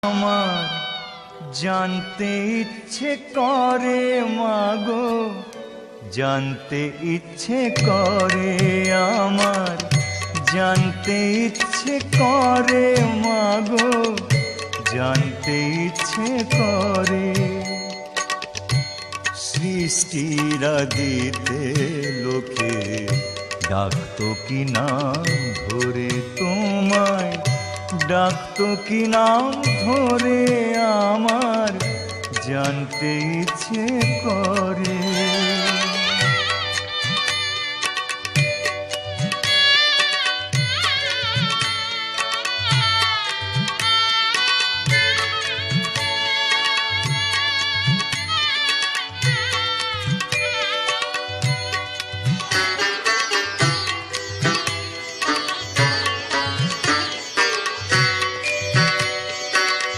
আমার জানতে ইচ্ছে করে মাগো, জানতে ইচ্ছে করে আমার, জানতে ইচ্ছে করে মাগো, জানতে ইচ্ছে করে। সৃষ্টির আদিতে লোকে ডাকতো কি নাম ধরে তোমায়, ডাকতো কি নাম ধরে আমার জানতে ইচ্ছে করে।